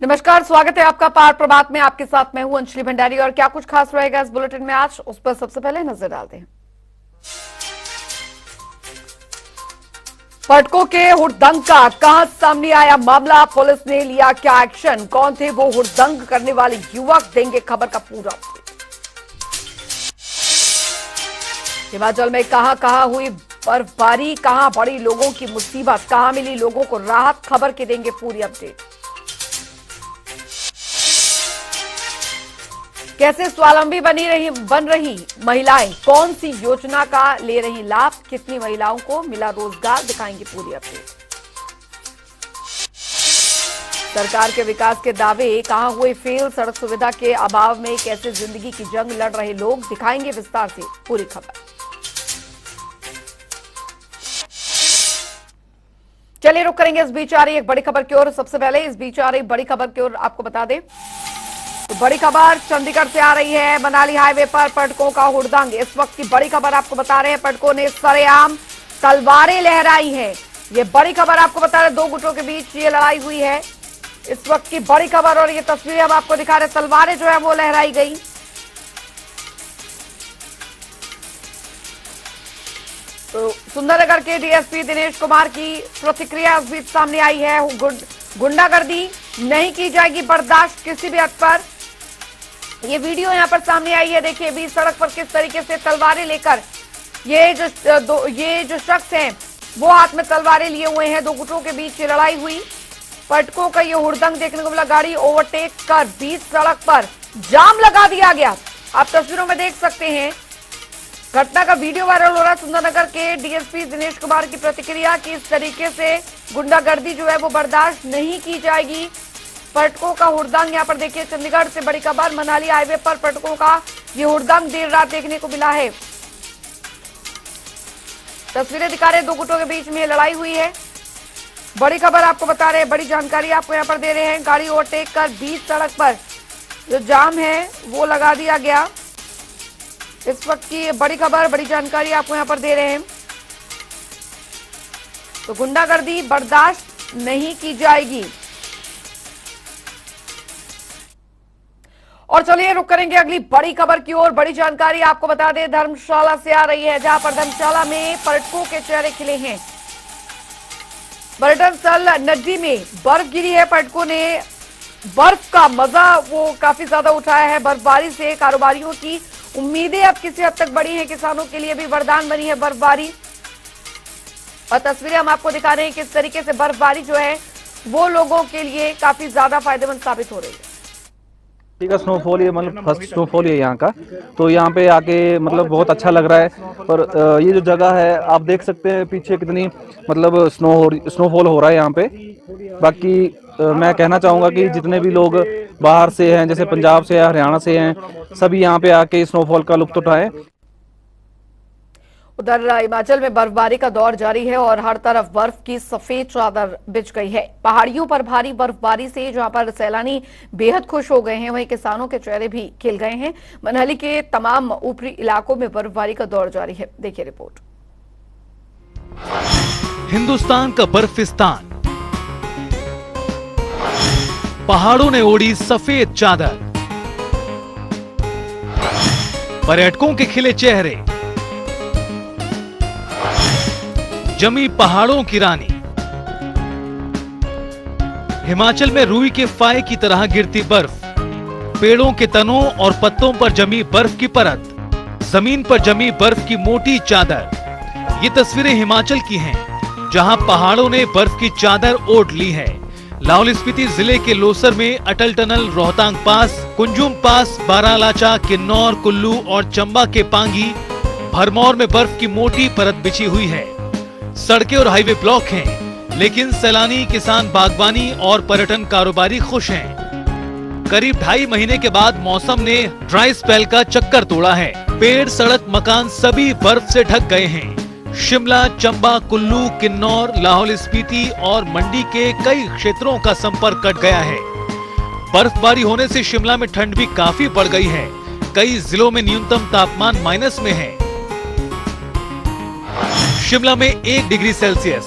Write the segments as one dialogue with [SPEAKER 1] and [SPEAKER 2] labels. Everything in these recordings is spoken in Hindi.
[SPEAKER 1] नमस्कार, स्वागत है आपका पार प्रभात में। आपके साथ मैं हूं अंजलि भंडारी और क्या कुछ खास रहेगा इस बुलेटिन में आज, उस पर सबसे पहले नजर डालते हैं। पर्यटकों के हुड़दंग का कहां सामने आया मामला, पुलिस ने लिया क्या एक्शन, कौन थे वो हुड़दंग करने वाले युवक, देंगे खबर का पूरा। हिमाचल में कहां कहां हुई बर्फबारी, कहां बढ़ी लोगों की मुसीबत, कहां मिली लोगों को राहत, खबर की देंगे पूरी अपडेट। कैसे स्वावलंबी बन रही महिलाएं, कौन सी योजना का ले रही लाभ, कितनी महिलाओं को मिला रोजगार, दिखाएंगे पूरी अपडेट। सरकार के विकास के दावे कहां हुए फेल, सड़क सुविधा के अभाव में कैसे जिंदगी की जंग लड़ रहे लोग, दिखाएंगे विस्तार से पूरी खबर। चलिए रुक करेंगे इस बीच आ रही एक बड़ी खबर की ओर। सबसे पहले इस बीच आ रही बड़ी खबर की ओर आपको बता दें तो बड़ी खबर चंडीगढ़ से आ रही है। मनाली हाईवे पर पर्यटकों का हुड़दंग, इस वक्त की बड़ी खबर आपको बता रहे हैं। पर्यटकों ने सरेआम तलवारें लहराई है। ये बड़ी खबर आपको बता रहे हैं, दो गुटों के बीच ये लड़ाई हुई है, इस वक्त की बड़ी खबर। और ये तस्वीरें हम आपको दिखा रहे हैं, तलवारें जो है वो लहराई गई। तो सुंदरनगर के डीएसपी दिनेश कुमार की प्रतिक्रिया इस बीच सामने आई है। गुंडागर्दी नहीं की जाएगी बर्दाश्त किसी भी हद पर। ये वीडियो यहां पर सामने आई है, देखिए बीच सड़क पर किस तरीके से तलवारें लेकर ये जो शख्स हैं वो हाथ में तलवारें लिए हुए हैं। दो गुटों के बीच ये लड़ाई हुई। पर्यटकों का ये हुड़दंग देखने को मिला। गाड़ी ओवरटेक कर बीच सड़क पर जाम लगा दिया गया। आप तस्वीरों में देख सकते हैं, घटना का वीडियो वायरल हो रहा है। सुंदरनगर के डीएसपी दिनेश कुमार की प्रतिक्रिया कि इस तरीके से गुंडागर्दी जो है वो बर्दाश्त नहीं की जाएगी। पर्यटकों का हुड़दंग यहां पर देखिए, चंडीगढ़ से बड़ी खबर, मनाली हाईवे पर पर्यटकों का ये हुड़दंग देर रात देखने को मिला है। तस्वीरें दिखा रहे, दो गुटों के बीच में लड़ाई हुई है। बड़ी खबर आपको बता रहे हैं, बड़ी जानकारी आपको यहां पर दे रहे हैं। गाड़ी ओवरटेक कर बीच सड़क पर जो जाम है वो लगा दिया गया। इस वक्त की बड़ी खबर, बड़ी जानकारी आपको यहां पर दे रहे हैं। तो गुंडागर्दी बर्दाश्त नहीं की जाएगी। और चलिए रुक करेंगे अगली बड़ी खबर की ओर। बड़ी जानकारी आपको बता दें, धर्मशाला से आ रही है, जहां पर धर्मशाला में पर्यटकों के चेहरे खिले हैं। पर्यटन स्थल नड्डी में बर्फ गिरी है। पर्यटकों ने बर्फ का मजा वो काफी ज्यादा उठाया है। बर्फबारी से कारोबारियों की उम्मीदें अब किसी हद तक बढ़ी हैं। किसानों के लिए भी वरदान बनी है बर्फबारी। और तस्वीरें हम आपको दिखा रहे हैं किस तरीके से बर्फबारी जो है वो लोगों के लिए काफी ज्यादा फायदेमंद साबित हो रही है।
[SPEAKER 2] ठीक है, स्नोफॉल ये मतलब फर्स्ट स्नोफॉल है यहाँ का, तो यहाँ पे आके मतलब बहुत अच्छा लग रहा है। और ये जो जगह है आप देख सकते हैं पीछे कितनी मतलब स्नोफॉल हो रहा है यहाँ पे। बाकी मैं कहना चाहूँगा कि जितने भी लोग बाहर से हैं, जैसे पंजाब से या हरियाणा से हैं, सभी यहाँ पे आके स्नोफॉल का लुत्फ उठाएं।
[SPEAKER 1] उधर हिमाचल में बर्फबारी का दौर जारी है और हर तरफ बर्फ की सफेद चादर बिछ गई है। पहाड़ियों पर भारी बर्फबारी से जहां पर सैलानी बेहद खुश हो गए हैं, वहीं किसानों के चेहरे भी खिल गए हैं। मनाली के तमाम ऊपरी इलाकों में बर्फबारी का दौर जारी है, देखिए रिपोर्ट।
[SPEAKER 3] हिंदुस्तान का बर्फिस्तान, पहाड़ों ने ओढ़ी सफेद चादर, पर्यटकों के खिले चेहरे, जमी पहाड़ों की रानी। हिमाचल में रुई के फाये की तरह गिरती बर्फ, पेड़ों के तनों और पत्तों पर जमी बर्फ की परत, जमीन पर जमी बर्फ की मोटी चादर। ये तस्वीरें हिमाचल की हैं, जहां पहाड़ों ने बर्फ की चादर ओढ़ ली है। लाहौल स्पीति जिले के लोसर में अटल टनल, रोहतांग पास, कुंजुम पास, बारालाचा, किन्नौर, कुल्लू और चंबा के पांगी, भरमौर में बर्फ की मोटी परत बिछी हुई है। सड़कें और हाईवे ब्लॉक हैं, लेकिन सैलानी, किसान, बागवानी और पर्यटन कारोबारी खुश हैं। करीब 2.5 महीने के बाद मौसम ने ड्राई स्पेल का चक्कर तोड़ा है। पेड़, सड़क, मकान सभी बर्फ से ढक गए हैं। शिमला, चंबा, कुल्लू, किन्नौर, लाहौल स्पीति और मंडी के कई क्षेत्रों का संपर्क कट गया है। बर्फबारी होने से शिमला में ठंड भी काफी बढ़ गई है। कई जिलों में न्यूनतम तापमान माइनस में है। शिमला में 1 डिग्री सेल्सियस,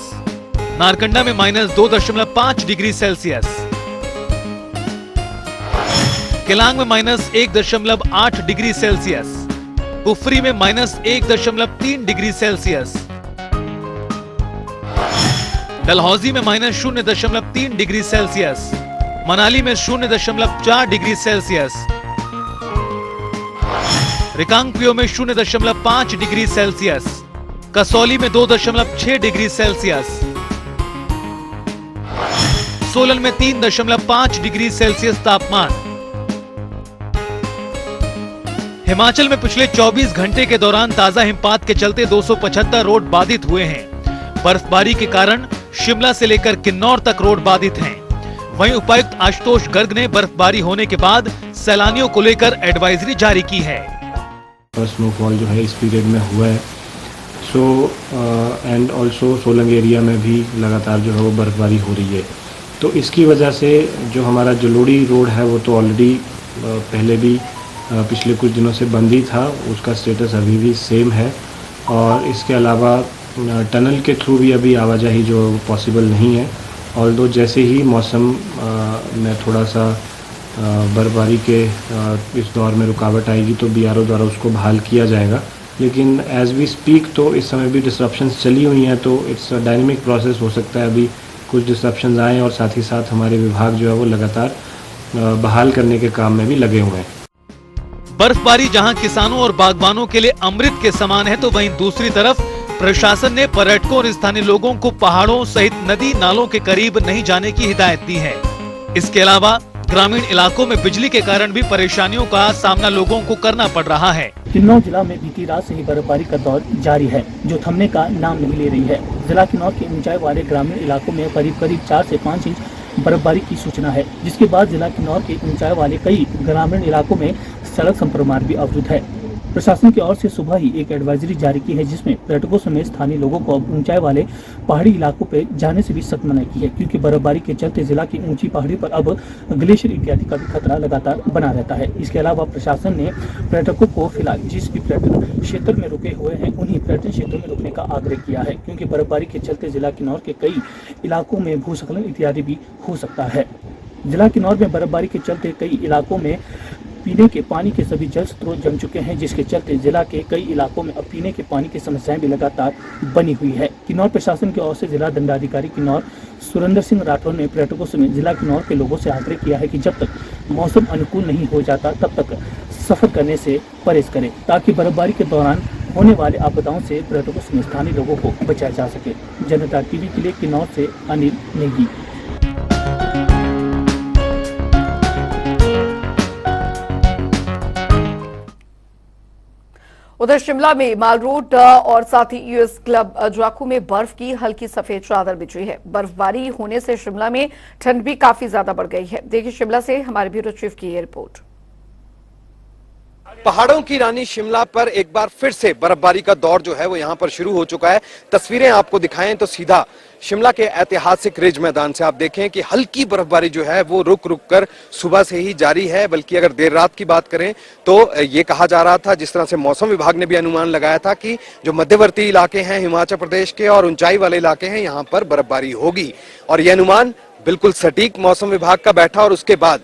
[SPEAKER 3] नारकंडा में -2.5 डिग्री सेल्सियस, केलांग में -1.8 डिग्री सेल्सियस, कुफरी में -1.3 डिग्री सेल्सियस, डलहौजी में -0.3 डिग्री सेल्सियस, मनाली में 0.4 डिग्री सेल्सियस, रिकांगपिओ में 0.5 डिग्री सेल्सियस, कसौली में 2.6 डिग्री सेल्सियस, सोलन में 3.5 डिग्री सेल्सियस तापमान। हिमाचल में पिछले 24 घंटे के दौरान ताजा हिमपात के चलते 275 रोड बाधित हुए हैं। बर्फबारी के कारण शिमला से लेकर किन्नौर तक रोड बाधित हैं। वहीं उपायुक्त आशुतोष गर्ग ने बर्फबारी होने के बाद सैलानियों को लेकर एडवाइजरी जारी की है।
[SPEAKER 4] स्नोफॉल जो है इस पीरियड में हुआ है, एंड ऑल्सो सोलंग एरिया में भी लगातार जो है वो बर्फबारी हो रही है। तो इसकी वजह से जो हमारा जलोड़ी रोड है वो तो ऑलरेडी पहले भी पिछले कुछ दिनों से बंद ही था, उसका स्टेटस अभी भी सेम है। और इसके अलावा टनल के थ्रू भी अभी आवाजाही जो पॉसिबल नहीं है। ऑल्दो जैसे ही मौसम में थोड़ा सा बर्फबारी के इस दौर में रुकावट आएगी तो बीआरओ द्वारा उसको बहाल किया जाएगा। लेकिन एज वी स्पीक तो इस समय भी डिसरप्शंस चली हुई हैं, तो इट्स अ डायनेमिक प्रोसेस। हो सकता है अभी कुछ डिसरप्शंस आएँ और साथ ही साथ हमारे विभाग जो है वो लगातार बहाल करने के काम में भी लगे हुए हैं।
[SPEAKER 3] बर्फबारी जहां किसानों और बागबानों के लिए अमृत के समान है, तो वहीं दूसरी तरफ प्रशासन ने पर्यटकों और स्थानीय लोगों को पहाड़ों सहित नदी नालों के करीब नहीं जाने की हिदायत दी है। इसके अलावा ग्रामीण इलाकों में बिजली के कारण भी परेशानियों का सामना लोगों को करना पड़ रहा है।
[SPEAKER 5] किन्नौर जिला में बीती रात से ही बर्फबारी का दौर जारी है, जो थमने का नाम नहीं ले रही है। जिला किन्नौर के ऊंचाई वाले ग्रामीण इलाकों में करीब 4 से 5 इंच बर्फबारी की सूचना है, जिसके बाद जिला किन्नौर के ऊंचाई वाले कई ग्रामीण इलाकों में सड़क संपर्क मार्ग भी अवरुद्ध है। प्रशासन की ओर से सुबह ही एक एडवाइजरी जारी की है, जिसमें पर्यटकों समेत स्थानीय लोगों को अब ऊंचाई वाले पहाड़ी इलाकों पर जाने से भी सख्त मनाही की है, क्योंकि बर्फबारी के चलते जिला की ऊंची पहाड़ी पर अब ग्लेशियर इत्यादि का भी खतरा लगातार बना रहता है। इसके अलावा प्रशासन ने पर्यटकों को फिलहाल जिस भी पर्यटन क्षेत्र में रुके हुए हैं उन्हीं पर्यटन क्षेत्रों में रुकने का आग्रह किया है, क्योंकि बर्फबारी के चलते जिला किन्नौर के कई इलाकों में भूस्खलन इत्यादि भी हो सकता है। जिला किन्नौर में बर्फबारी के चलते कई इलाकों में पीने के पानी के सभी जल स्रोत जम चुके हैं, जिसके चलते जिला के कई इलाकों में अब पीने के पानी की समस्याएं भी लगातार बनी हुई है। किन्नौर प्रशासन की ओर से जिला दंडाधिकारी किन्नौर सुरेंद्र सिंह राठौर ने पर्यटकों समेत जिला किन्नौर के लोगों से आग्रह किया है कि जब तक मौसम अनुकूल नहीं हो जाता तब तक सफर करने से परहेज करें, ताकि बर्फबारी के दौरान होने वाले आपदाओं से पर्यटकों समेत स्थानीय लोगों को बचाया जा सके। जनता टीवी के लिए किन्नौर से अनिल नेगी।
[SPEAKER 1] उधर शिमला में माल रोड और साथ ही यूएस क्लब ज्वाकू में बर्फ की हल्की सफेद चादर बिछी है। बर्फबारी होने से शिमला में ठंड भी काफी ज्यादा बढ़ गई है। देखिए शिमला से हमारे ब्यूरो चीफ की ये रिपोर्ट।
[SPEAKER 6] पहाड़ों की रानी शिमला पर एक बार फिर से बर्फबारी का दौर जो है वो यहाँ पर शुरू हो चुका है। तस्वीरें आपको दिखाएं तो सीधा शिमला के ऐतिहासिक रिज मैदान से आप देखें कि हल्की बर्फबारी जो है वो रुक रुक कर सुबह से ही जारी है। बल्कि अगर देर रात की बात करें तो ये कहा जा रहा था, जिस तरह से मौसम विभाग ने भी अनुमान लगाया था कि जो मध्यवर्ती इलाके हैं हिमाचल प्रदेश के और ऊंचाई वाले इलाके हैं यहाँ पर बर्फबारी होगी, और यह अनुमान बिल्कुल सटीक मौसम विभाग का बैठा। और उसके बाद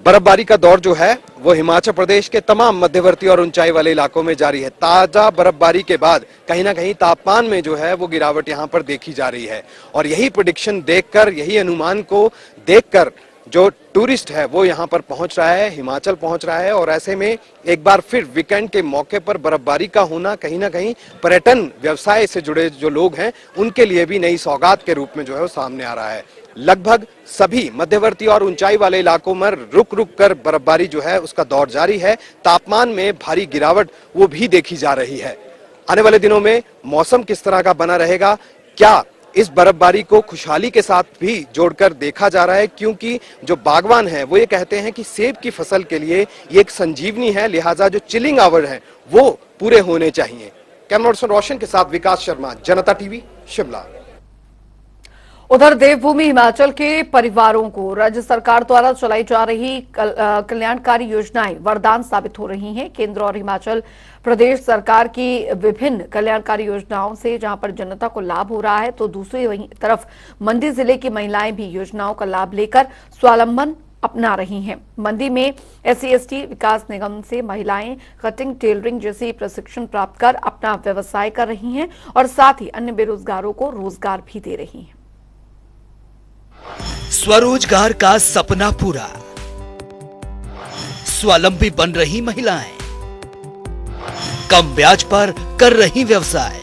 [SPEAKER 6] बर्फबारी का दौर जो है वो हिमाचल प्रदेश के तमाम मध्यवर्ती और ऊंचाई वाले इलाकों में जारी है। ताजा बर्फबारी के बाद कहीं ना कहीं तापमान में जो है वो गिरावट यहाँ पर देखी जा रही है, और यही प्रेडिक्शन देखकर, यही अनुमान को देखकर जो टूरिस्ट है वो यहाँ पर पहुंच रहा है, हिमाचल पहुंच रहा है। और ऐसे में एक बार फिर वीकेंड के मौके पर बर्फबारी का होना कहीं ना कहीं पर्यटन व्यवसाय से जुड़े जो लोग हैं उनके लिए भी नई सौगात के रूप में जो है वो सामने आ रहा है। लगभग सभी मध्यवर्ती और ऊंचाई वाले इलाकों में रुक रुक कर बर्फबारी जो है उसका दौर जारी है। तापमान में भारी गिरावट वो भी देखी जा रही है। आने वाले दिनों में मौसम किस तरह का बना रहेगा, क्या इस बर्फबारी को खुशहाली के साथ भी जोड़कर देखा जा रहा है, क्योंकि जो बागवान हैं वो ये कहते हैं कि सेब की फसल के लिए ये एक संजीवनी है, लिहाजा जो चिलिंग आवर है वो पूरे होने चाहिए। कैमरा पर्सन रोशन के साथ विकास शर्मा, जनता टीवी, शिमला।
[SPEAKER 1] उधर देवभूमि हिमाचल के परिवारों को राज्य सरकार द्वारा चलाई जा रही कल्याणकारी योजनाएं वरदान साबित हो रही हैं। केंद्र और हिमाचल प्रदेश सरकार की विभिन्न कल्याणकारी योजनाओं से जहां पर जनता को लाभ हो रहा है, तो दूसरी तरफ मंडी जिले की महिलाएं भी योजनाओं का लाभ लेकर स्वावलंबन अपना रही हैं। मंडी में SC/ST विकास निगम से महिलाएं कटिंग, टेलरिंग जैसे प्रशिक्षण प्राप्त कर अपना व्यवसाय कर रही हैं और साथ ही अन्य बेरोजगारों को रोजगार भी दे रही हैं।
[SPEAKER 7] स्वरोजगार का सपना पूरा, स्वावलंबी बन रही महिलाएं, कम ब्याज पर कर रही व्यवसाय।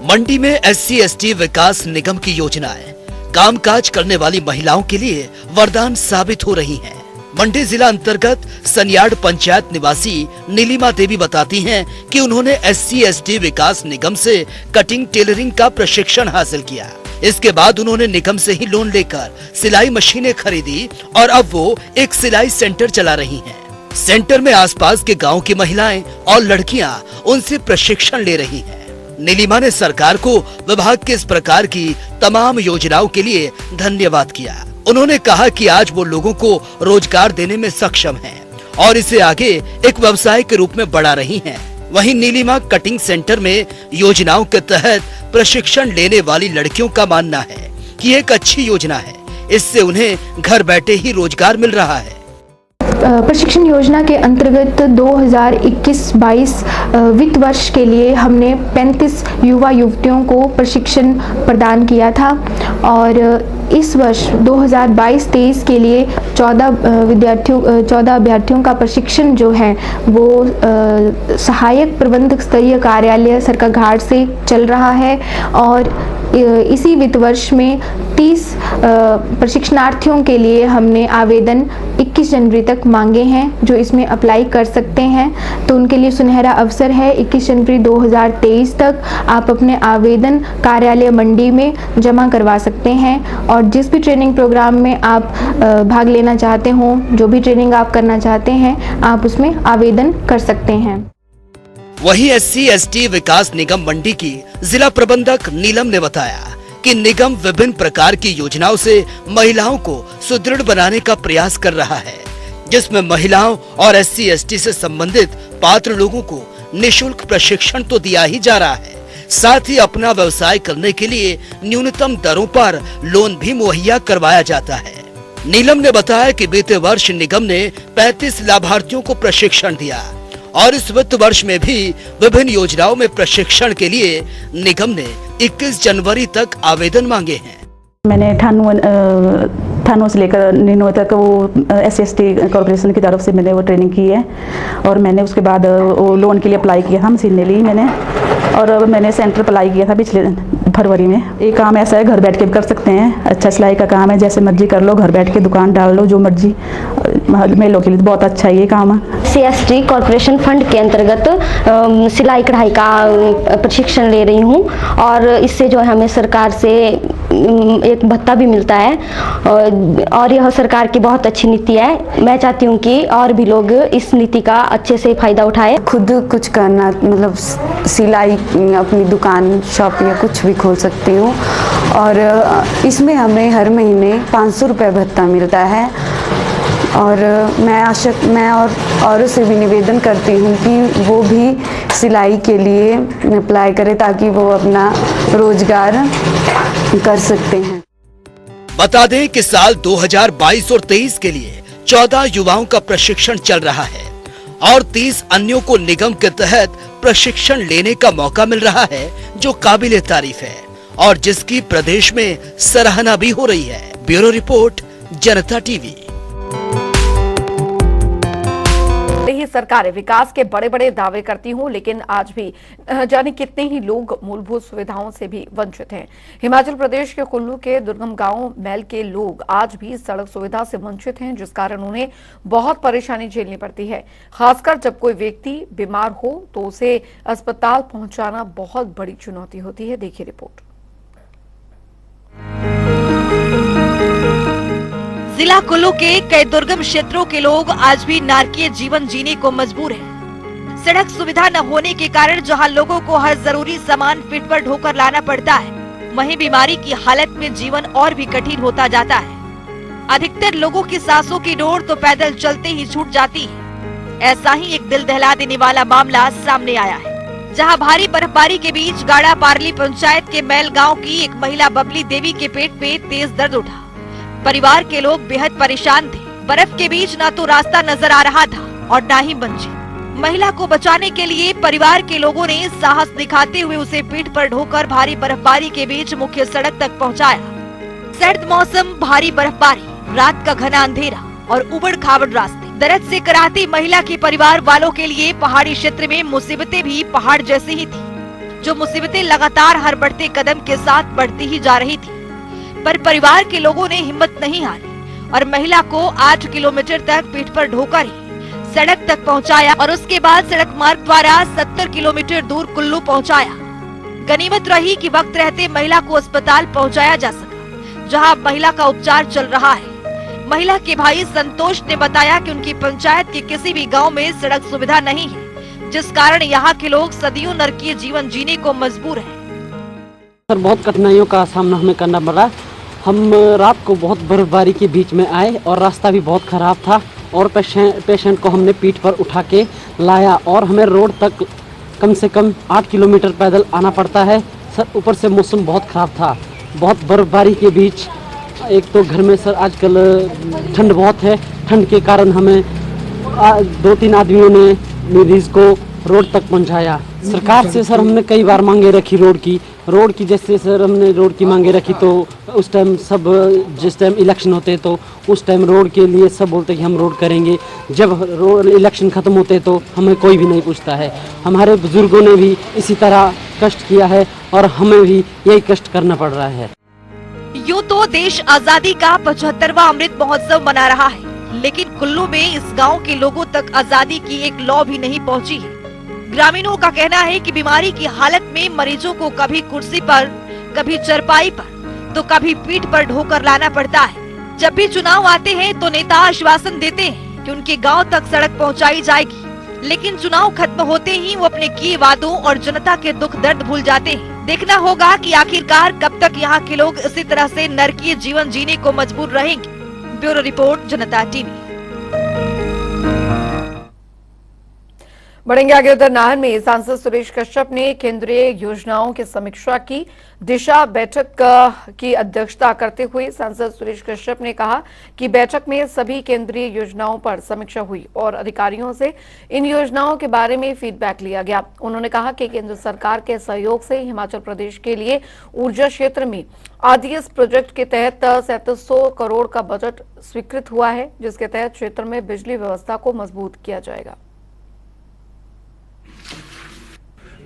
[SPEAKER 7] मंडी में SC/ST विकास निगम की योजनाएं कामकाज करने वाली महिलाओं के लिए वरदान साबित हो रही हैं। मंडी जिला अंतर्गत सनियाड़ पंचायत निवासी नीलिमा देवी बताती हैं कि उन्होंने SC/ST विकास निगम से कटिंग, टेलरिंग का प्रशिक्षण हासिल किया। इसके बाद उन्होंने निगम से ही लोन लेकर सिलाई मशीनें खरीदी और अब वो एक सिलाई सेंटर चला रही हैं। सेंटर में आसपास के गांव की महिलाएं और लड़कियां उनसे प्रशिक्षण ले रही हैं। नीलिमा ने सरकार को विभाग के इस प्रकार की तमाम योजनाओं के लिए धन्यवाद किया। उन्होंने कहा कि आज वो लोगों को रोजगार देने में सक्षम हैं और इसे आगे एक व्यवसाय के रूप में बढ़ा रही हैं। वहीं नीलिमा कटिंग सेंटर में योजनाओं के तहत प्रशिक्षण लेने वाली लड़कियों का मानना है कि एक अच्छी योजना है, इससे उन्हें घर बैठे ही रोजगार मिल रहा है।
[SPEAKER 8] प्रशिक्षण योजना के अंतर्गत 2021-22 वित्त वर्ष के लिए हमने 35 युवा युवतियों को प्रशिक्षण प्रदान किया था और इस वर्ष 2022-23 के लिए 14 अभ्यर्थियों का प्रशिक्षण जो है वो सहायक प्रबंधक स्तरीय कार्यालय सरकाघाट से चल रहा है और इसी वित्त वर्ष में 30 प्रशिक्षणार्थियों के लिए हमने आवेदन 21 जनवरी तक मांगे हैं जो इसमें अप्लाई कर सकते हैं। तो उनके लिए सुनहरा अवसर है। 21 जनवरी 2023 तक आप अपने आवेदन कार्यालय मंडी में जमा करवा सकते हैं और जिस भी ट्रेनिंग प्रोग्राम में आप भाग लेना चाहते हो, जो भी ट्रेनिंग आप करना चाहते हैं, आप उसमें आवेदन कर सकते हैं।
[SPEAKER 7] वहीं SC/ST विकास निगम मंडी की जिला प्रबंधक नीलम ने बताया कि निगम विभिन्न प्रकार की योजनाओं से महिलाओं को सुदृढ़ बनाने का प्रयास कर रहा है, जिसमें महिलाओं और SC/ST से संबंधित पात्र लोगों को निःशुल्क प्रशिक्षण तो दिया ही जा रहा है, साथ ही अपना व्यवसाय करने के लिए न्यूनतम दरों पर लोन भी मुहैया करवाया जाता है। नीलम ने बताया कि बीते वर्ष निगम ने 35 लाभार्थियों को प्रशिक्षण दिया और इस वित्त वर्ष में भी विभिन्न योजनाओं में प्रशिक्षण के लिए निगम ने 21 जनवरी तक आवेदन मांगे हैं।
[SPEAKER 9] मैंने 98 से लेकर 99 तक वो SC/ST कॉर्पोरेशन की तरफ से मैंने वो ट्रेनिंग की है और मैंने उसके बाद वो लोन के लिए अप्लाई किया था, मशीनें ली मैंने और मैंने सेंटर अप्लाई किया था पिछले फरवरी में। ये काम ऐसा है, घर बैठ के कर सकते हैं, अच्छा सिलाई का काम है, जैसे मर्जी कर लो, घर बैठ के दुकान डाल लो, जो मर्जी। महिलाओं के लिए बहुत अच्छा है ये काम।
[SPEAKER 10] SC/ST कॉर्पोरेशन फंड के अंतर्गत सिलाई कढ़ाई का प्रशिक्षण ले रही हूँ और इससे जो है हमें सरकार से एक भत्ता भी मिलता है और यह सरकार की बहुत अच्छी नीति है। मैं चाहती हूँ कि और भी लोग इस नीति का अच्छे से फायदा उठाए।
[SPEAKER 11] खुद कुछ करना, मतलब सिलाई अपनी दुकान, शॉप या कुछ भी खोल सकती हूँ और इसमें हमें हर महीने 500 रुपये भत्ता मिलता है और मैं औरों से भी निवेदन करती हूँ कि वो भी सिलाई के लिए अप्लाई करें ताकि वो अपना रोजगार कर सकते हैं।
[SPEAKER 7] बता दें कि साल 2022 और 23 के लिए 14 युवाओं का प्रशिक्षण चल रहा है और 30 अन्यों को निगम के तहत प्रशिक्षण लेने का मौका मिल रहा है, जो काबिले तारीफ है और जिसकी प्रदेश में सराहना भी हो रही है। ब्यूरो रिपोर्ट, जनता टीवी।
[SPEAKER 1] ही सरकारें विकास के बड़े बड़े दावे करती हूं, लेकिन आज भी जाने कितने ही लोग मूलभूत सुविधाओं से भी वंचित हैं। हिमाचल प्रदेश के कुल्लू के दुर्गम गांव मैल के लोग आज भी सड़क सुविधा से वंचित हैं, जिस कारण उन्हें बहुत परेशानी झेलनी पड़ती है। खासकर जब कोई व्यक्ति बीमार हो तो उसे अस्पताल पहुंचाना बहुत बड़ी चुनौती होती है। देखिए रिपोर्ट।
[SPEAKER 12] जिला कुल्लू के कई दुर्गम क्षेत्रों के लोग आज भी नारकीय जीवन जीने को मजबूर हैं। सड़क सुविधा न होने के कारण जहां लोगों को हर जरूरी सामान पीठ पर ढोकर लाना पड़ता है, वहीं बीमारी की हालत में जीवन और भी कठिन होता जाता है। अधिकतर लोगों की सांसों की डोर तो पैदल चलते ही छूट जाती है। ऐसा ही एक दिल दहला देने वाला मामला सामने आया है, जहां भारी बर्फबारी के बीच गाड़ा पारली पंचायत के मैल गाँव की एक महिला बबली देवी के पेट पे तेज दर्द उठा। परिवार के लोग बेहद परेशान थे। बर्फ के बीच न तो रास्ता नजर आ रहा था और न ही मंजिल। महिला को बचाने के लिए परिवार के लोगों ने साहस दिखाते हुए उसे पीठ पर ढोकर भारी बर्फबारी के बीच मुख्य सड़क तक पहुंचाया। सर्द मौसम, भारी बर्फबारी, रात का घना अंधेरा और उबड़ खाबड़ रास्ते, दर्द से कराहती महिला के परिवार वालों के लिए पहाड़ी क्षेत्र में मुसीबतें भी पहाड़ जैसी ही थी। जो मुसीबतें लगातार हर बढ़ते कदम के साथ बढ़ती ही जा रही थी, पर परिवार के लोगों ने हिम्मत नहीं हारी और महिला को 8 किलोमीटर तक पीठ पर ढोकर ही सड़क तक पहुंचाया और उसके बाद सड़क मार्ग द्वारा 70 किलोमीटर दूर कुल्लू पहुंचाया। गनीमत रही कि वक्त रहते महिला को अस्पताल पहुंचाया जा सका, जहां महिला का उपचार चल रहा है। महिला के भाई संतोष ने बताया कि उनकी पंचायत के किसी भी गांव में सड़क सुविधा नहीं है, जिस कारण यहाँ के लोग सदियों नरकीय जीवन जीने को मजबूर हैं।
[SPEAKER 13] सर, बहुत कठिनाइयों का सामना हमें करना पड़ रहा है। हम रात को बहुत बर्फबारी के बीच में आए और रास्ता भी बहुत खराब था और पेशेंट को हमने पीठ पर उठा के लाया और हमें रोड तक कम से कम 8 किलोमीटर पैदल आना पड़ता है। सर, ऊपर से मौसम बहुत ख़राब था, बहुत बर्फबारी के बीच। एक तो घर में सर आजकल ठंड बहुत है, ठंड के कारण हमें 2-3 आदमियों ने मरीज को रोड तक पहुंचाया। सरकार से सर हमने कई बार मांगे रखी रोड की जैसे सर हमने रोड की मांगे रखी तो उस टाइम सब, जिस टाइम इलेक्शन होते तो उस टाइम रोड के लिए सब बोलते कि हम रोड करेंगे। जब इलेक्शन ख़त्म होते तो हमें कोई भी नहीं पूछता है। हमारे बुजुर्गों ने भी इसी तरह कष्ट किया है और हमें भी यही कष्ट करना पड़ रहा है।
[SPEAKER 12] यूँ तो देश आजादी का 75वां अमृत महोत्सव मना रहा है, लेकिन कुल्लू में इस गांव के लोगों तक आजादी की एक लौ भी नहीं पहुंची है। ग्रामीणों का कहना है कि बीमारी की हालत में मरीजों को कभी कुर्सी पर, कभी चरपाई पर, तो कभी पीठ पर ढोकर लाना पड़ता है। जब भी चुनाव आते हैं तो नेता आश्वासन देते हैं कि उनके गांव तक सड़क पहुंचाई जाएगी, लेकिन चुनाव खत्म होते ही वो अपने किए वादों और जनता के दुख दर्द भूल जाते हैं। देखना होगा कि आखिरकार कब तक यहाँ के लोग इसी तरह से नरकीय जीवन जीने को मजबूर रहेंगे। ब्यूरो रिपोर्ट, जनता टीवी।
[SPEAKER 1] बढ़ेंगे आगे। उधर नाहन में सांसद सुरेश कश्यप ने केंद्रीय योजनाओं की समीक्षा की। दिशा बैठक की अध्यक्षता करते हुए सांसद सुरेश कश्यप ने कहा कि बैठक में सभी केंद्रीय योजनाओं पर समीक्षा हुई और अधिकारियों से इन योजनाओं के बारे में फीडबैक लिया गया। उन्होंने कहा कि केंद्र सरकार के सहयोग से हिमाचल प्रदेश के लिए ऊर्जा क्षेत्र में आरडीएस प्रोजेक्ट के तहत 3700 करोड़ का बजट स्वीकृत हुआ है, जिसके तहत क्षेत्र में बिजली व्यवस्था को मजबूत किया जाएगा।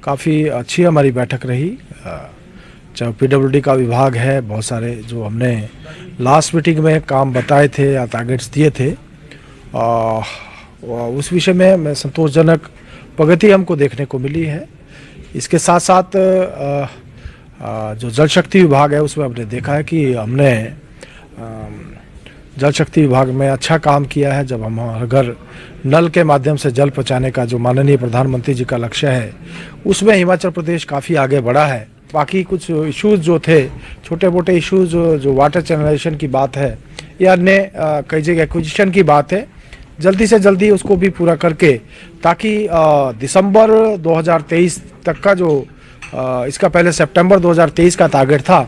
[SPEAKER 14] काफ़ी अच्छी हमारी बैठक रही। चाहे पीडब्ल्यूडी का विभाग है, बहुत सारे जो हमने लास्ट मीटिंग में काम बताए थे या टारगेट्स दिए थे, उस विषय में संतोषजनक प्रगति हमको देखने को मिली है। इसके साथ साथ जो जल शक्ति विभाग है उसमें हमने देखा है कि हमने जल शक्ति विभाग में अच्छा काम किया है। जब हम हर घर नल के माध्यम से जल पहुंचाने का जो माननीय प्रधानमंत्री जी का लक्ष्य है, उसमें हिमाचल प्रदेश काफ़ी आगे बढ़ा है। बाकी कुछ इश्यूज जो थे, छोटे मोटे इश्यूज जो वाटर चैनलाइजेशन की बात है या अन्य कई जगह एक्विजिशन की बात है, जल्दी से जल्दी उसको भी पूरा करके, ताकि दिसंबर 2023 तक का जो इसका पहले सितंबर 2023 का टारगेट था,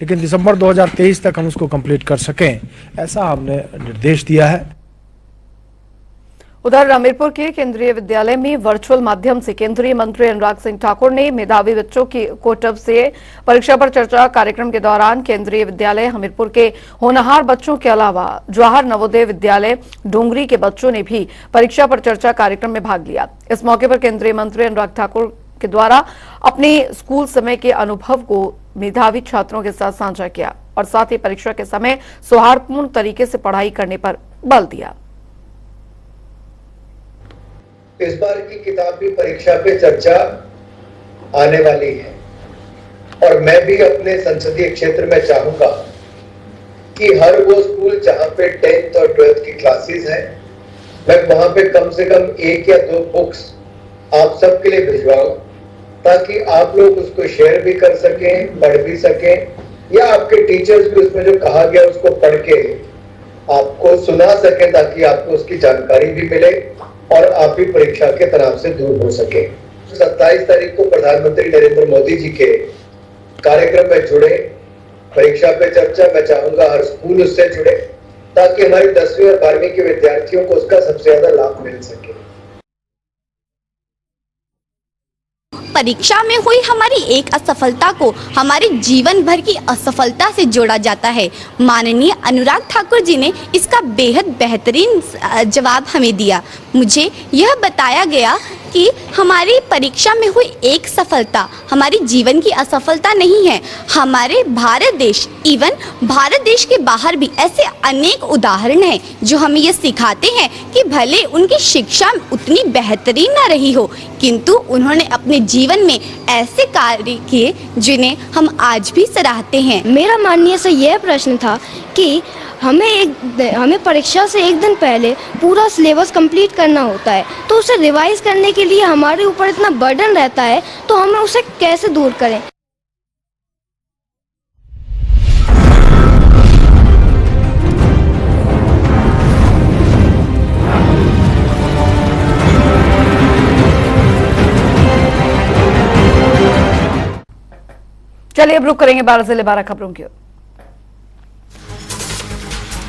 [SPEAKER 14] लेकिन दिसंबर 2023 तक हम उसको कंप्लीट कर सकें, ऐसा हमने निर्देश दिया है।
[SPEAKER 1] उधर हमीरपुर के केंद्रीय विद्यालय में वर्चुअल माध्यम से केंद्रीय मंत्री अनुराग सिंह ठाकुर ने मेधावी बच्चों की कोटब से परीक्षा पर चर्चा कार्यक्रम के दौरान केंद्रीय विद्यालय हमीरपुर के होनहार बच्चों के अलावा जवाहर नवोदय विद्यालय डोंगरी के बच्चों ने भी परीक्षा पर चर्चा कार्यक्रम में भाग लिया। इस मौके पर केंद्रीय मंत्री अनुराग ठाकुर के द्वारा अपने स्कूल समय के अनुभव को मेधावी छात्रों के साथ साझा किया और साथ ही परीक्षा के समय सौहार्दपूर्ण तरीके से पढ़ाई करने पर बल दिया।
[SPEAKER 15] इस बार की किताबी परीक्षा पे चर्चा आने वाली है और मैं भी अपने संसदीय क्षेत्र में चाहूंगा कि हर वो स्कूल जहां पे 10th और 12th की क्लासेस हैं, मैं वहां पे कम से कम 1 या 2 बुक्स आप सबके लिए भिजवाऊं, ताकि आप लोग उसको शेयर भी कर सकें, पढ़ भी सकें, या आपके टीचर्स भी उसमें जो कहा गया उसको पढ़ के आपको सुना सकें, ताकि आपको उसकी जानकारी भी मिले और आप भी परीक्षा के तनाव से दूर हो सके। 27 तारीख को प्रधानमंत्री नरेंद्र मोदी जी के कार्यक्रम में जुड़े परीक्षा पे चर्चा मैं चाहूंगा हर स्कूल उससे जुड़े, ताकि हमारी 10वीं और 12वीं के विद्यार्थियों को उसका सबसे ज्यादा लाभ मिल सके।
[SPEAKER 16] परीक्षा में हुई हमारी एक असफलता को हमारे जीवन भर की असफलता से जोड़ा जाता है। माननीय अनुराग ठाकुर जी ने इसका बेहद बेहतरीन जवाब हमें दिया। मुझे यह बताया गया कि हमारी परीक्षा में हुई एक सफलता हमारी जीवन की असफलता नहीं है। हमारे भारत देश, इवन भारत देश के बाहर भी ऐसे अनेक उदाहरण हैं जो हमें ये सिखाते हैं कि भले उनकी शिक्षा उतनी बेहतरीन ना रही हो, किंतु उन्होंने अपने जीवन में ऐसे कार्य किए जिन्हें हम आज भी सराहते हैं।
[SPEAKER 17] मेरा माननीय से यह प्रश्न था कि हमें परीक्षा से एक दिन पहले पूरा सिलेबस कंप्लीट करना होता है, तो उसे रिवाइज करने के लिए हमारे ऊपर इतना बर्डन रहता है, तो हमें उसे कैसे दूर करें।
[SPEAKER 1] चलिए अब रुक करेंगे 12 जिले 12 खबरों की ओर।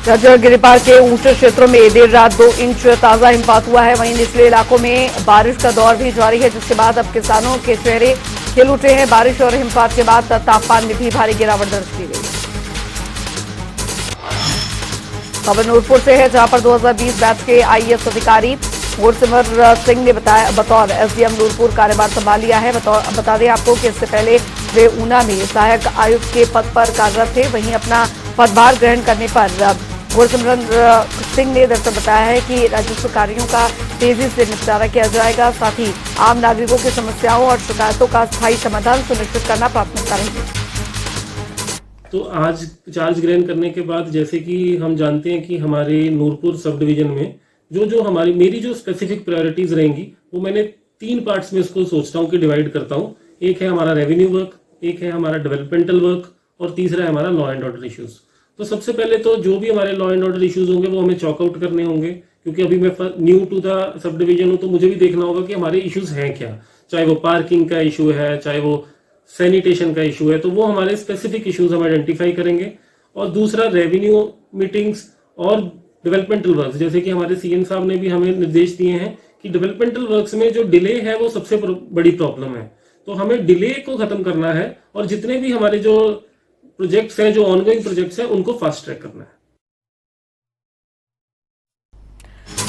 [SPEAKER 1] झज्जर गिरिपार के ऊंचे क्षेत्रों में देर रात 2 इंच ताजा हिमपात हुआ है। वहीं निचले इलाकों में बारिश का दौर भी जारी है, जिसके बाद अब किसानों के चेहरे खिल उठे हैं। बारिश और हिमपात के बाद तापमान में भी भारी गिरावट दर्ज की गई। खबर नूरपुर से है, जहां पर 2020 बैच के आईएएस अधिकारी गुरसिमर सिंह ने बतौर एसडीएम नूरपुर कार्यभार संभाल लिया है। बता दें आपको कि इससे पहले वे ऊना में सहायक आयुक्त के पद पर कार्यरत थे। वहीं अपना पदभार ग्रहण करने पर गुरसिमरन सिंह ने दरअसल बताया है कि राजस्व कार्यों का तेजी से निपटारा किया जाएगा। साथ ही आम नागरिकों की समस्याओं और शिकायतों का स्थायी समाधान सुनिश्चित करना प्राथमिकता रहेगी।
[SPEAKER 18] तो आज चार्ज ग्रहण करने के बाद जैसे कि हम जानते हैं कि हमारे नूरपुर सब डिवीजन में जो मेरी जो स्पेसिफिक प्रायोरिटीज रहेंगी, वो मैंने 3 पार्ट्स में इसको सोचता हूँ कि डिवाइड करता हूँ। एक है हमारा रेवेन्यू वर्क, एक है हमारा डेवलपमेंटल वर्क और तीसरा है हमारा लॉ एंड ऑर्डर इश्यूज। तो सबसे पहले तो जो भी हमारे लॉ एंड ऑर्डर इश्यूज होंगे वो हमें चॉकआउट करने होंगे, क्योंकि अभी मैं new to the subdivision हूँ, तो मुझे भी देखना होगा कि हमारे इश्यूज हैं क्या। चाहे वो पार्किंग का इशू है, चाहे वो सैनिटेशन का इशू है, तो वो हमारे स्पेसिफिक इश्यूज हम आइडेंटिफाई करेंगे। और दूसरा रेवेन्यू मीटिंग्स और डेवलपमेंटल वर्क्स, जैसे कि हमारे सीएम साहब ने भी हमें निर्देश दिए हैं कि डेवलपमेंटल वर्क्स में जो डिले है वो सबसे बड़ी प्रॉब्लम है, तो हमें डिले को खत्म करना है और जितने भी हमारे जो प्रोजेक्ट्स हैं, जो ऑनगोइंग प्रोजेक्ट्स हैं, उनको फास्ट ट्रैक करना है।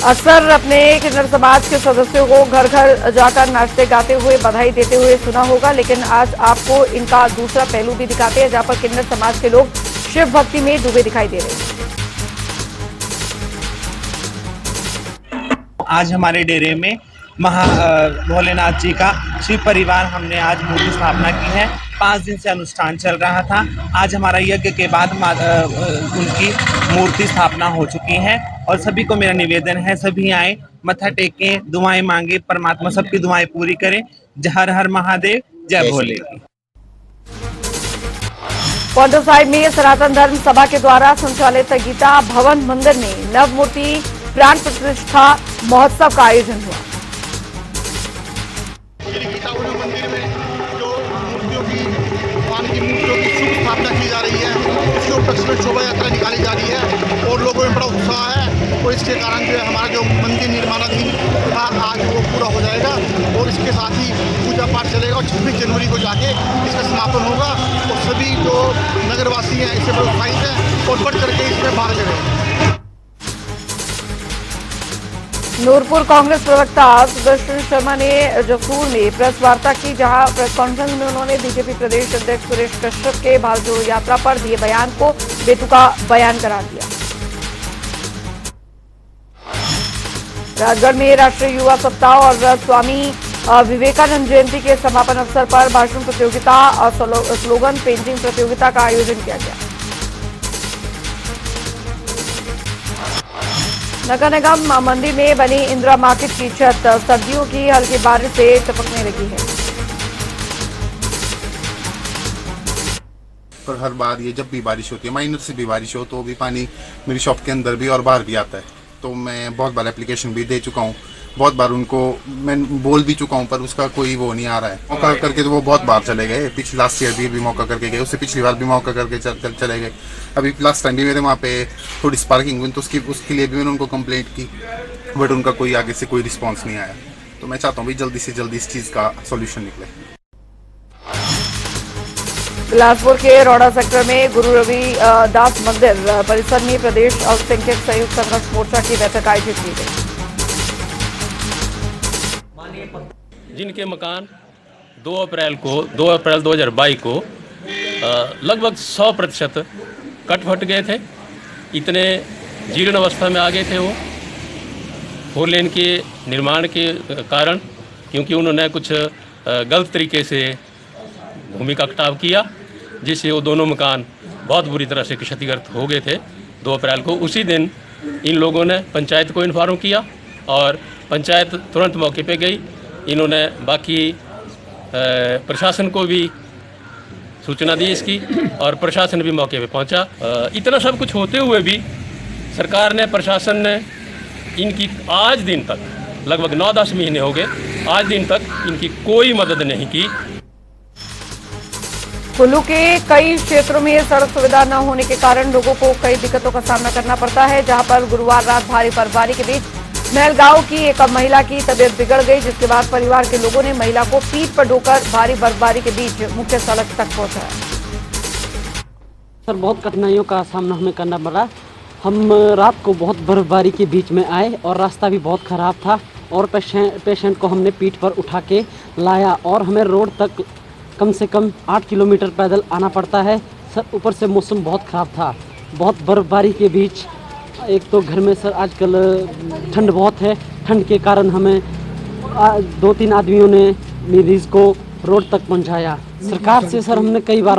[SPEAKER 1] अक्सर अपने किन्नर समाज के सदस्यों को घर घर जाकर नाचते गाते हुए बधाई देते हुए सुना होगा, लेकिन आज आपको इनका दूसरा पहलू भी दिखाते हैं, जहां पर किन्नर समाज के लोग शिव भक्ति में डूबे दिखाई दे रहे हैं।
[SPEAKER 19] आज हमारे डेरे में भोलेनाथ जी का शिव परिवार हमने आज मूर्ति स्थापना की है। 5 दिन से अनुष्ठान चल रहा था। आज हमारा यज्ञ के बाद उनकी मूर्ति स्थापना हो चुकी है और सभी को मेरा निवेदन है, सभी आए, मत्था टेकें, दुआएं मांगे, परमात्मा सबकी दुआएं पूरी करे। हर हर महादेव, जय भोले।
[SPEAKER 1] पौंटा साहिब में सनातन धर्म सभा के द्वारा संचालित गीता भवन मंदिर में नव मूर्ति प्राण प्रतिष्ठा महोत्सव का आयोजन हुआ।
[SPEAKER 20] मूर्तियों की शुभ स्थापना की जा रही है, इसके उपलक्ष्य में शोभा यात्रा निकाली जा रही है और लोगों में बड़ा उत्साह है। और इसके कारण जो है हमारा जो मंदिर निर्माणाधीन था आज वो पूरा हो जाएगा और इसके साथ ही पूजा पाठ चलेगा और 26 जनवरी को जाके इसका समापन होगा और सभी जो नगरवासी हैं इससे बड़े उत्साहित हैं और बढ़ करके इसमें भाग ले रहे हैं।
[SPEAKER 1] नूरपुर कांग्रेस प्रवक्ता सुदर्शन शर्मा ने जसूर में प्रेस वार्ता की, जहां प्रेस कॉन्फ्रेंस में उन्होंने बीजेपी प्रदेश अध्यक्ष सुरेश कश्यप के भारत जोड़ो यात्रा पर दिए बयान को बेतुका बयान करार दिया। राजगढ़ में राष्ट्रीय युवा सप्ताह और स्वामी विवेकानंद जयंती के समापन अवसर पर भाषण प्रतियोगिता और स्लोगन पेंटिंग प्रतियोगिता का आयोजन किया गया। नगर निगम मंदिर में बनी इंदिरा मार्केट की छत सर्दियों की हल्की बारिश से टपकने लगी है।
[SPEAKER 21] पर हर बार ये जब भी बारिश होती है, माइनर से भी बारिश हो, तो भी पानी मेरी शॉप के अंदर भी और बाहर भी आता है। तो मैं बहुत बार एप्लीकेशन भी दे चुका हूँ बहुत बार उनको मैं बोल भी चुका हूँ, पर उसका कोई वो नहीं आ रहा है। मौका करके तो वो बहुत बार चले गए, पिछले लास्ट ईयर भी मौका करके गए, उससे पिछली बार भी मौका करके चले गए। अभी लास्ट टाइम भी मेरे वहाँ पे थोड़ी स्पार्किंग हुई, तो उसके लिए भी मैंने उनको कंप्लेंट की, बट उनका कोई आगे से कोई रिस्पॉन्स नहीं आया। तो मैं चाहता हूँ भाई जल्दी से जल्दी इस चीज़ का सोल्यूशन निकले।
[SPEAKER 1] बिलासपुर के रौड़ा सेक्टर में गुरु रविदास मंदिर परिसर में प्रदेश अल्पसंख्यक संयुक्त संघर्ष मोर्चा की बैठक आयोजित की गई।
[SPEAKER 2] जिनके मकान 2 अप्रैल 2022 को लगभग 100% कट-फट गए थे, इतने जीर्ण अवस्था में आ गए थे वो 4 लेन के निर्माण के कारण, क्योंकि उन्होंने कुछ गलत तरीके से भूमि का कटाव किया, जिससे वो दोनों मकान बहुत बुरी तरह से क्षतिग्रस्त हो गए थे 2 अप्रैल को। उसी दिन इन लोगों ने पंचायत को इन्फॉर्म किया और पंचायत तुरंत मौके पे गई। इन्होंने बाकी प्रशासन को भी सूचना दी इसकी, और प्रशासन भी मौके पे पहुंचा। इतना सब कुछ होते हुए भी सरकार ने, प्रशासन ने इनकी आज दिन तक, लगभग 9-10 महीने हो गए, आज दिन तक इनकी कोई मदद नहीं की।
[SPEAKER 1] कुल्लू के कई क्षेत्रों में सड़क सुविधा न होने के कारण लोगों को कई दिक्कतों का सामना करना पड़ता है, जहां पर गुरुवार रात भारी बर्फबारी के बीच महलगांव की एक महिला की तबीयत बिगड़ गई, जिसके बाद परिवार के लोगों ने महिला को पीठ पर ढोकर भारी बर्फबारी के बीच मुख्य सड़क तक पहुंचाया।
[SPEAKER 13] सर बहुत कठिनाइयों का सामना हमें करना पड़ा। हम रात को बहुत बर्फबारी के बीच में आए और रास्ता भी बहुत ख़राब था, और पेशेंट को हमने पीठ पर उठा के लाया, और हमें रोड तक कम से कम 8 किलोमीटर पैदल आना पड़ता है। सर ऊपर से मौसम बहुत ख़राब था, बहुत बर्फबारी के बीच। एक तो घर में सर आजकल ठंड बहुत है, ठंड के कारण हमें 2-3 आदमियों ने मरीज को रोड तक पहुंचाया। सरकार से सर हमने कई बार